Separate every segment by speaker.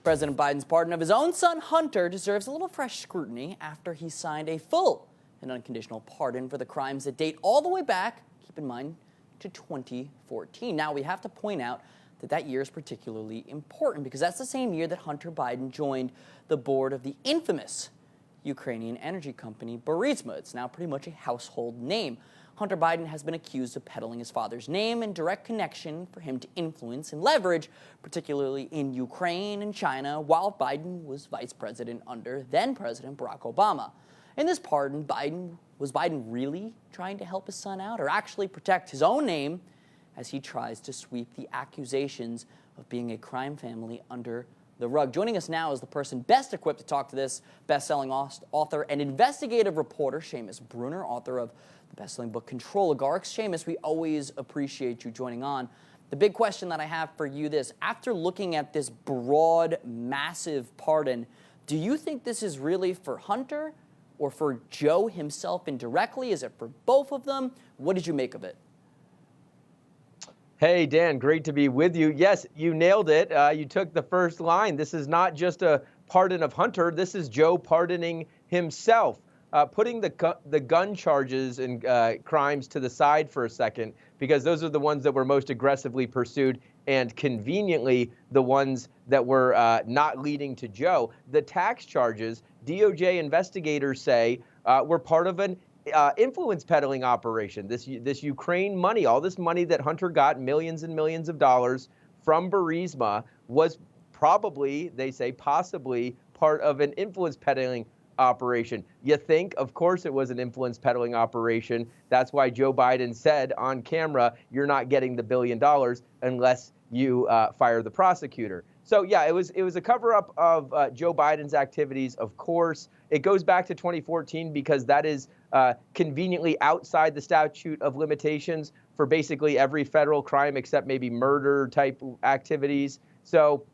Speaker 1: President Biden's pardon of his own son, Hunter, deserves a little fresh scrutiny after he signed a full and unconditional pardon for the crimes that date all the way back, keep in mind, to 2014. Now, we have to point out that year is particularly important because that's the same year that Hunter Biden joined the board of the infamous Ukrainian energy company Burisma. It's now pretty much a household name. Hunter Biden has been accused of peddling his father's name in direct connection for him to influence and leverage, particularly in Ukraine and China, while Biden was vice president under then-President Barack Obama. In this pardon, was Biden really trying to help his son out or actually protect his own name as he tries to sweep the accusations of being a crime family under the rug? Joining us now is the person best equipped to talk to this, best-selling author and investigative reporter, Seamus Bruner, author of the best-selling book Control Oligarchs. Seamus, we always appreciate you joining on. The big question that I have for you this, after looking at this broad, massive pardon, do you think this is really for Hunter or for Joe himself indirectly? Is it for both of them? What did you make of it?
Speaker 2: Hey, Dan, great to be with you. Yes, you nailed it. You took the first line. This is not just a pardon of Hunter. This is Joe pardoning himself, putting the gun charges and crimes to the side for a second, because those are the ones that were most aggressively pursued and conveniently the ones that were not leading to Joe. The tax charges, DOJ investigators say, were part of an influence peddling operation. This Ukraine money, all this money that Hunter got, millions and millions of dollars from Burisma, was probably, they say, possibly part of an influence peddling operation. You think, of course, it was an influence peddling operation. That's why Joe Biden said on camera, "You're not getting the $1 billion unless you fire the prosecutor." So yeah, it was a cover-up of Joe Biden's activities. Of course, it goes back to 2014 because that is conveniently outside the statute of limitations for basically every federal crime except maybe murder type activities. So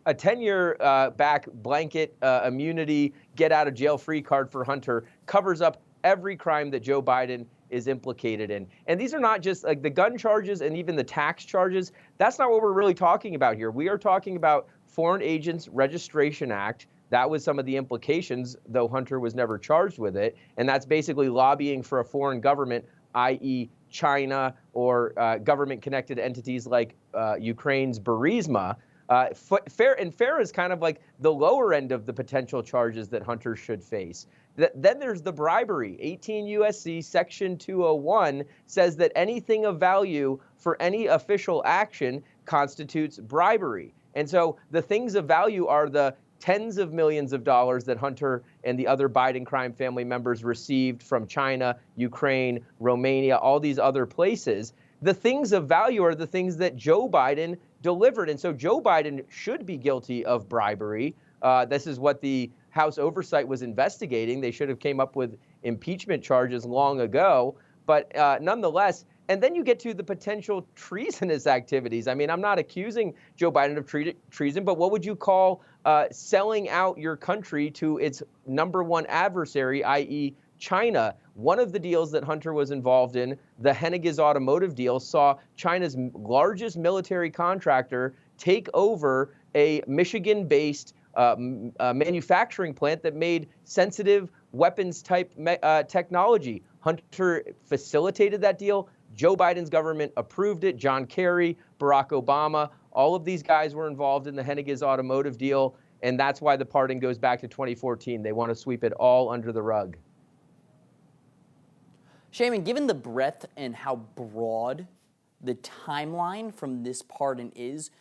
Speaker 2: a 10-year back blanket immunity, get out of jail free card for Hunter covers up every crime that Joe Biden is implicated in. And these are not just like the gun charges and even the tax charges. That's not what we're really talking about here. We are talking about Foreign Agents Registration Act. That was some of the implications, though Hunter was never charged with it. And that's basically lobbying for a foreign government, i.e. China or government-connected entities like Ukraine's Burisma. Fair is kind of like the lower end of the potential charges that Hunter should face. Then there's the bribery. 18 U.S.C. Section 201 says that anything of value for any official action constitutes bribery. And so the things of value are the tens of millions of dollars that Hunter and the other Biden crime family members received from China, Ukraine, Romania, all these other places. The things of value are the things that Joe Biden delivered. And so Joe Biden should be guilty of bribery. This is what the House Oversight was investigating. They should have came up with impeachment charges long ago. But nonetheless, and then you get to the potential treasonous activities. I mean, I'm not accusing Joe Biden of treason, but what would you call selling out your country to its number one adversary, i.e. China? One of the deals that Hunter was involved in, the Henniges automotive deal, saw China's largest military contractor take over a Michigan-based manufacturing plant that made sensitive weapons-type technology. Hunter facilitated that deal. Joe Biden's government approved it. John Kerry, Barack Obama, all of these guys were involved in the Henniges automotive deal, and that's why the pardon goes back to 2014. They want to sweep it all under the rug.
Speaker 1: Seamus, given the breadth and how broad the timeline from this pardon is,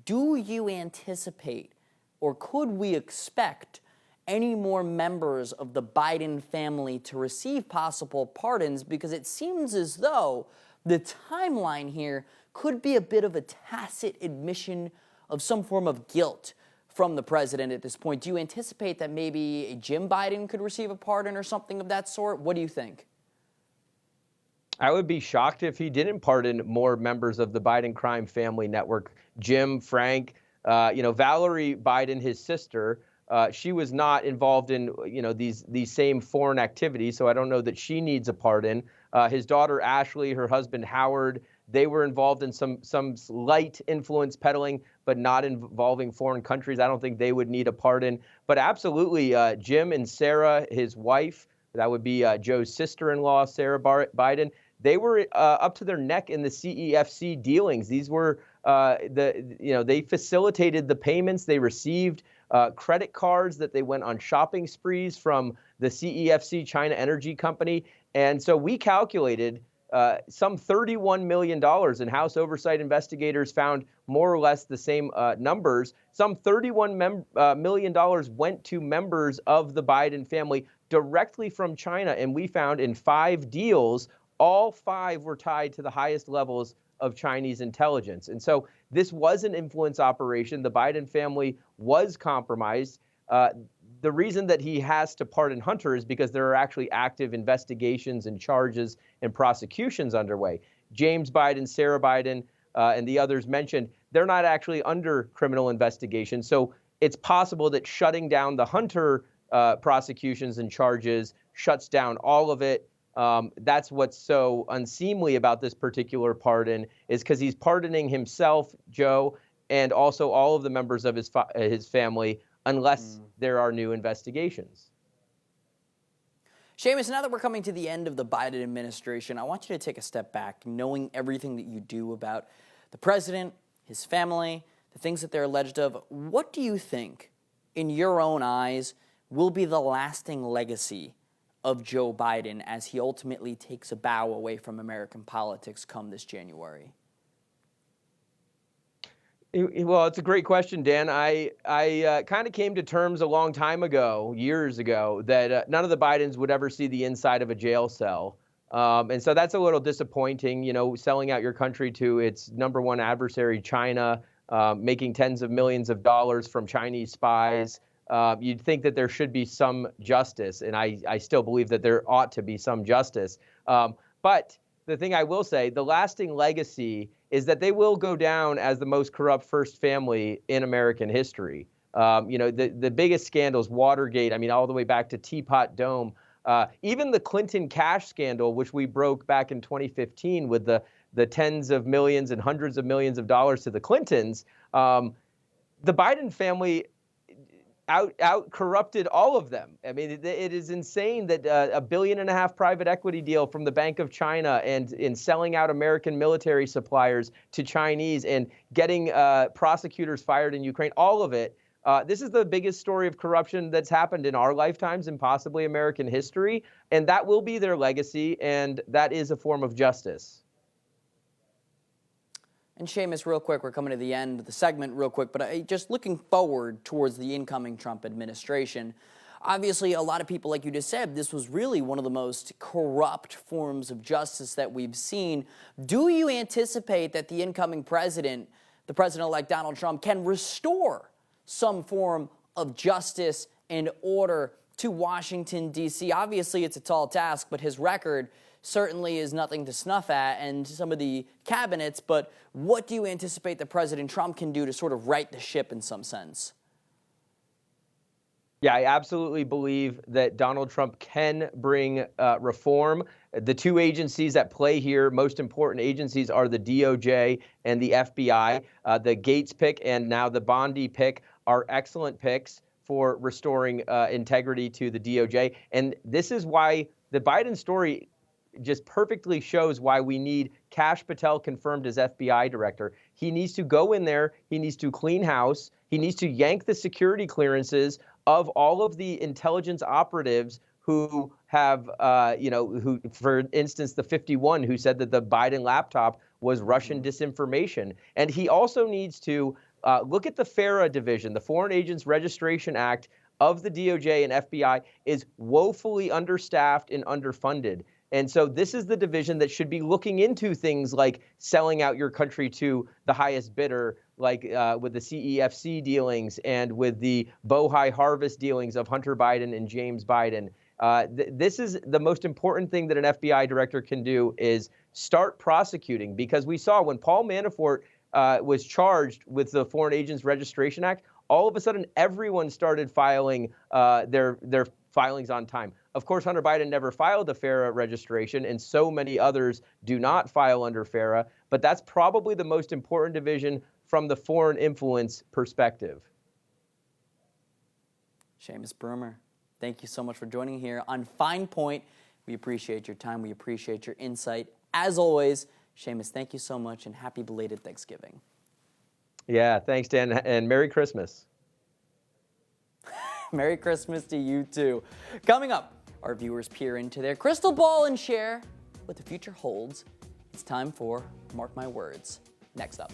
Speaker 1: do you anticipate or could we expect any more members of the Biden family to receive possible pardons? Because it seems as though the timeline here could be a bit of a tacit admission of some form of guilt from the president at this point. Do you anticipate that maybe a Jim Biden could receive a pardon or something of that sort? What do you think?
Speaker 2: I would be shocked if he didn't pardon more members of the Biden crime family network. Jim, Frank, Valerie Biden, his sister, she was not involved in, these same foreign activities, so I don't know that she needs a pardon. His daughter, Ashley, her husband, Howard, they were involved in some light influence peddling, but not involving foreign countries, I don't think they would need a pardon. But absolutely, Jim and Sarah, his wife, that would be Joe's sister-in-law, Sarah Biden, they were up to their neck in the CEFC dealings. These were they facilitated the payments. They received credit cards that they went on shopping sprees from the CEFC China Energy Company. And so we calculated some $31 million, and House oversight investigators found more or less the same numbers. Some $31 million went to members of the Biden family directly from China. And we found in 5 deals, all 5 were tied to the highest levels of Chinese intelligence. And so this was an influence operation. The Biden family was compromised. The reason that he has to pardon Hunter is because there are actually active investigations and charges and prosecutions underway. James Biden, Sarah Biden, and the others mentioned, they're not actually under criminal investigation. So it's possible that shutting down the Hunter prosecutions and charges shuts down all of it. That's what's so unseemly about this particular pardon, is because he's pardoning himself, Joe, and also all of the members of his family, unless there are new investigations.
Speaker 1: Seamus, now that we're coming to the end of the Biden administration, I want you to take a step back, knowing everything that you do about the president, his family, the things that they're alleged of. What do you think, in your own eyes, will be the lasting legacy of Joe Biden as he ultimately takes a bow away from American politics come this January?
Speaker 2: Well, it's a great question, Dan. I kind of came to terms a long time ago, years ago, that none of the Bidens would ever see the inside of a jail cell. And so that's a little disappointing, selling out your country to its number one adversary, China, making tens of millions of dollars from Chinese spies. You'd think that there should be some justice, and I still believe that there ought to be some justice. But the thing I will say, the lasting legacy is that they will go down as the most corrupt first family in American history. The biggest scandals, Watergate, all the way back to Teapot Dome, even the Clinton cash scandal, which we broke back in 2015 with the tens of millions and hundreds of millions of dollars to the Clintons. The Biden family out corrupted all of them. It is insane that $1.5 billion private equity deal from the Bank of China and in selling out American military suppliers to Chinese and getting prosecutors fired in Ukraine, all of it. This is the biggest story of corruption that's happened in our lifetimes and possibly American history. And that will be their legacy. And that is a form of justice.
Speaker 1: And Seamus, real quick, we're coming to the end of the segment real quick, but just looking forward towards the incoming Trump administration, obviously a lot of people, like you just said, this was really one of the most corrupt forms of justice that we've seen. Do you anticipate that the incoming president, the president-elect Donald Trump, can restore some form of justice and order to Washington, D.C.? Obviously, it's a tall task, but his record certainly is nothing to snuff at, and some of the cabinets, but what do you anticipate that President Trump can do to sort of right the ship in some sense?
Speaker 2: Yeah, I absolutely believe that Donald Trump can bring reform. The 2 agencies at play here, most important agencies, are the DOJ and the FBI. The Gates pick and now the Bondi pick are excellent picks for restoring integrity to the DOJ. And this is why the Biden story just perfectly shows why we need Kash Patel confirmed as FBI director. He needs to go in there. He needs to clean house. He needs to yank the security clearances of all of the intelligence operatives who have, who, for instance, the 51 who said that the Biden laptop was Russian disinformation. And he also needs to look at the FARA division, the Foreign Agents Registration Act of the DOJ and FBI is woefully understaffed and underfunded. And so this is the division that should be looking into things like selling out your country to the highest bidder, like with the CEFC dealings and with the Bohai Harvest dealings of Hunter Biden and James Biden. This is the most important thing that an FBI director can do, is start prosecuting, because we saw when Paul Manafort was charged with the Foreign Agents Registration Act, all of a sudden everyone started filing their filings on time. Of course, Hunter Biden never filed a FARA registration, and so many others do not file under FARA, but that's probably the most important division from the foreign influence perspective.
Speaker 1: Seamus Bruner, thank you so much for joining here on Fine Point. We appreciate your time. We appreciate your insight. As always, Seamus, thank you so much, and happy belated Thanksgiving.
Speaker 2: Yeah, thanks, Dan, and Merry Christmas.
Speaker 1: Merry Christmas to you, too. Coming up, our viewers peer into their crystal ball and share what the future holds. It's time for Mark My Words. Next up.